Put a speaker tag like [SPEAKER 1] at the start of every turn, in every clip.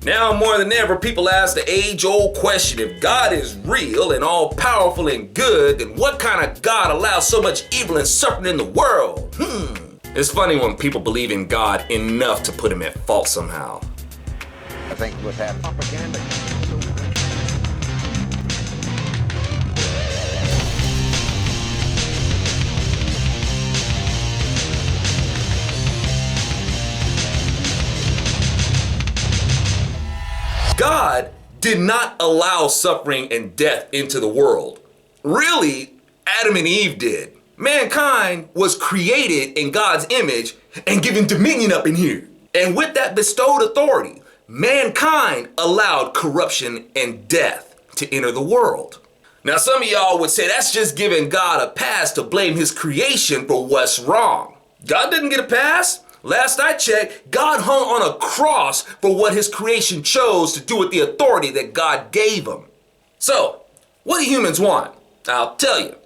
[SPEAKER 1] Now more than ever, people ask the age-old question, if God is real and all-powerful and good, then what kind of God allows so much evil and suffering in the world? It's funny when people believe in God enough to put him at fault somehow.
[SPEAKER 2] I think what's happening. Propaganda.
[SPEAKER 1] God did not allow suffering and death into the world. Really, Adam and Eve did. Mankind was created in God's image and given dominion up in here. And with that bestowed authority, mankind allowed corruption and death to enter the world. Now, some of y'all would say that's just giving God a pass to blame his creation for what's wrong. God didn't get a pass. Last I checked, God hung on a cross for what his creation chose to do with the authority that God gave him. So, what do humans want? I'll tell you.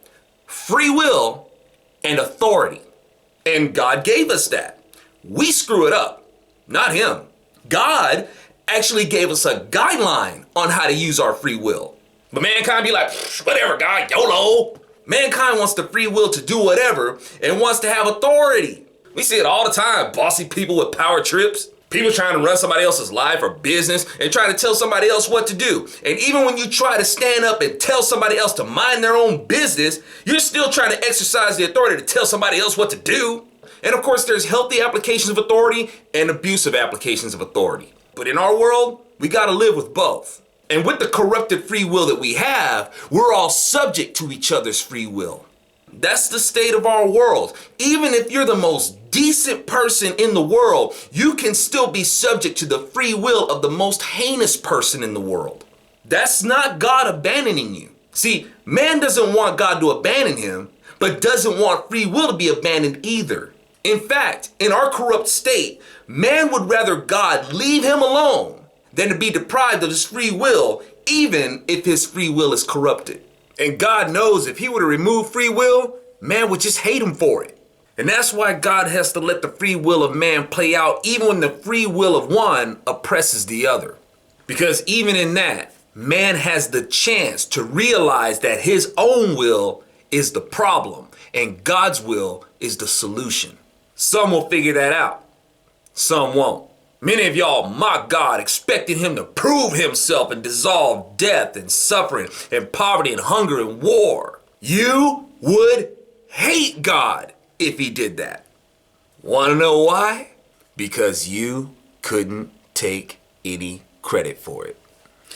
[SPEAKER 1] Free will and authority. And God gave us that. We screw it up, not him. God actually gave us a guideline on how to use our free will. But mankind be like, whatever, God, YOLO. Mankind wants the free will to do whatever and wants to have authority. We see it all the time, bossy people with power trips, people trying to run somebody else's life or business and trying to tell somebody else what to do. And even when you try to stand up and tell somebody else to mind their own business, you're still trying to exercise the authority to tell somebody else what to do. And of course, there's healthy applications of authority and abusive applications of authority. But in our world, we gotta live with both. And with the corrupted free will that we have, we're all subject to each other's free will. That's the state of our world. Even if you're the most decent person in the world, you can still be subject to the free will of the most heinous person in the world. That's not God abandoning you. See, man doesn't want God to abandon him, but doesn't want free will to be abandoned either. In fact, in our corrupt state, man would rather God leave him alone than to be deprived of his free will, even if his free will is corrupted. And God knows if he were to remove free will, man would just hate him for it. And that's why God has to let the free will of man play out even when the free will of one oppresses the other. Because even in that, man has the chance to realize that his own will is the problem and God's will is the solution. Some will figure that out. Some won't. Many of y'all mock God, expecting him to prove himself and dissolve death and suffering and poverty and hunger and war. You would hate God if he did that. Want to know why? Because you couldn't take any credit for it.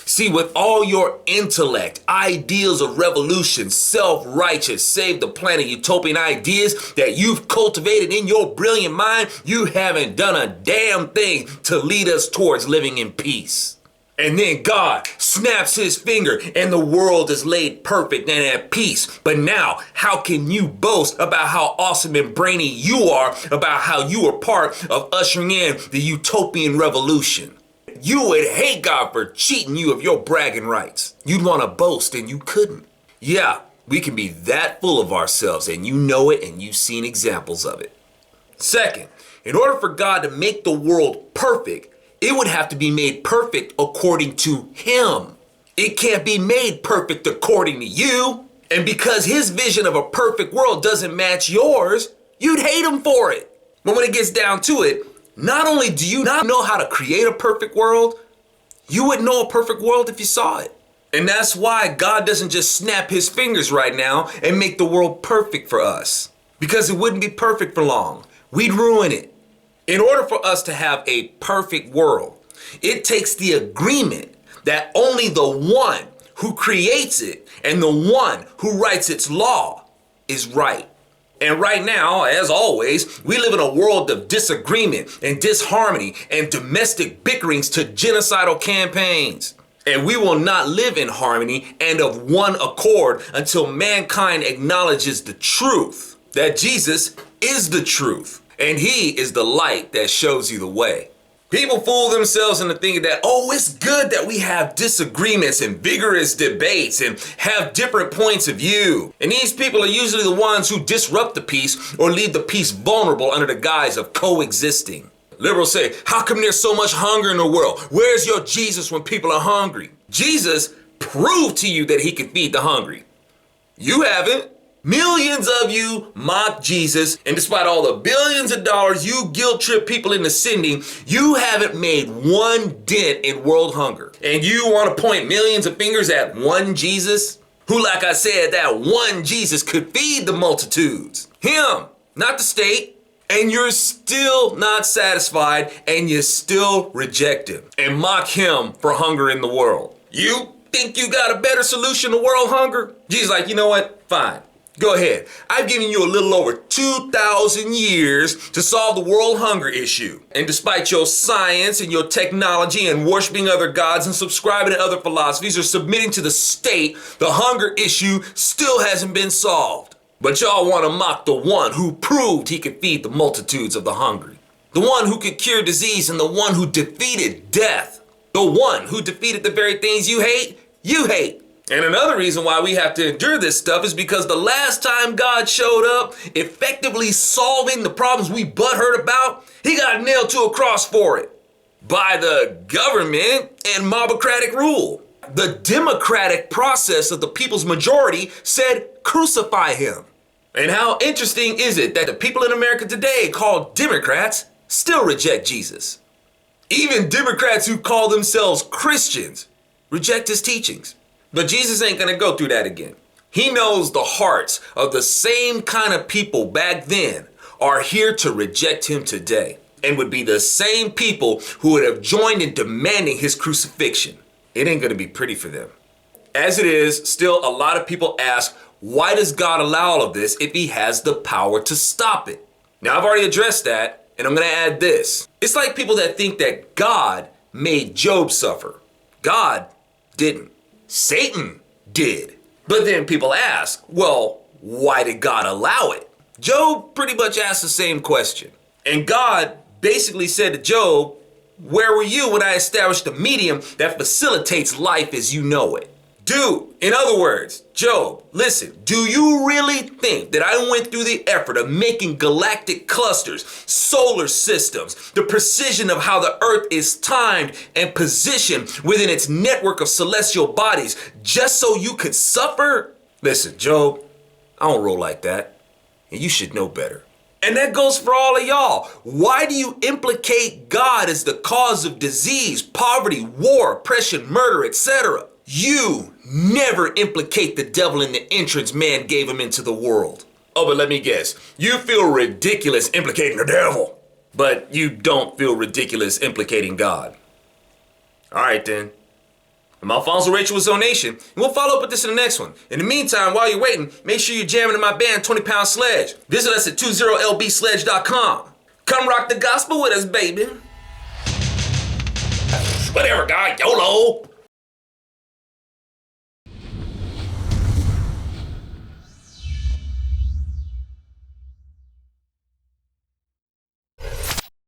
[SPEAKER 1] See, with all your intellect, ideals of revolution, self-righteous, save the planet utopian ideas that you've cultivated in your brilliant mind, you haven't done a damn thing to lead us towards living in peace. And then God snaps his finger and the world is laid perfect and at peace. But now, how can you boast about how awesome and brainy you are, about how you are part of ushering in the utopian revolution? You would hate God for cheating you of your bragging rights. You'd want to boast and you couldn't. Yeah, we can be that full of ourselves and you know it and you've seen examples of it. Second, in order for God to make the world perfect, it would have to be made perfect according to him. It can't be made perfect according to you. And because his vision of a perfect world doesn't match yours, you'd hate him for it. But when it gets down to it, not only do you not know how to create a perfect world, you wouldn't know a perfect world if you saw it. And that's why God doesn't just snap his fingers right now and make the world perfect for us. Because it wouldn't be perfect for long. We'd ruin it. In order for us to have a perfect world, it takes the agreement that only the one who creates it and the one who writes its law is right. And right now, as always, we live in a world of disagreement and disharmony and domestic bickerings to genocidal campaigns. And we will not live in harmony and of one accord until mankind acknowledges the truth, that Jesus is the truth, and he is the light that shows you the way. People fool themselves into thinking that, oh, it's good that we have disagreements and vigorous debates and have different points of view. And these people are usually the ones who disrupt the peace or leave the peace vulnerable under the guise of coexisting. Liberals say, how come there's so much hunger in the world? Where's your Jesus when people are hungry? Jesus proved to you that he can feed the hungry. You haven't. Millions of you mock Jesus, and despite all the billions of dollars you guilt trip people into sending, you haven't made one dent in world hunger. And you want to point millions of fingers at one Jesus? Who, like I said, that one Jesus could feed the multitudes. Him, not the state. And you're still not satisfied, and you still reject him and mock him for hunger in the world. You think you got a better solution to world hunger? Jesus like, you know what? Fine. Go ahead. I've given you a little over 2,000 years to solve the world hunger issue. And despite your science and your technology and worshiping other gods and subscribing to other philosophies or submitting to the state, the hunger issue still hasn't been solved. But y'all want to mock the one who proved he could feed the multitudes of the hungry. The one who could cure disease and the one who defeated death. The one who defeated the very things you hate. And another reason why we have to endure this stuff is because the last time God showed up, effectively solving the problems we butthurt about, he got nailed to a cross for it. By the government and mobocratic rule. The democratic process of the people's majority said, crucify him. And how interesting is it that the people in America today called Democrats still reject Jesus? Even Democrats who call themselves Christians reject his teachings. But Jesus ain't gonna go through that again. He knows the hearts of the same kind of people back then are here to reject him today, and would be the same people who would have joined in demanding his crucifixion. It ain't gonna be pretty for them. As it is, still a lot of people ask, why does God allow all of this if he has the power to stop it? Now I've already addressed that, and I'm gonna add this. It's like people that think that God made Job suffer. God didn't. Satan did. But then people ask, well, why did God allow it? Job pretty much asked the same question. And God basically said to Job, where were you when I established a medium that facilitates life as you know it? Dude, in other words, Job, listen, do you really think that I went through the effort of making galactic clusters, solar systems, the precision of how the earth is timed and positioned within its network of celestial bodies just so you could suffer? Listen, Job, I don't roll like that, and you should know better. And that goes for all of y'all. Why do you implicate God as the cause of disease, poverty, war, oppression, murder, etc.? You never implicate the devil in the entrance man gave him into the world. Oh, but let me guess. You feel ridiculous implicating the devil, but you don't feel ridiculous implicating God. All right, then. I'm Alfonso Rachel with ZoNation, and we'll follow up with this in the next one. In the meantime, while you're waiting, make sure you're jamming in my band, 20 Pound Sledge. Visit us at 20lbsledge.com. Come rock the gospel with us, baby. Whatever, guy. YOLO.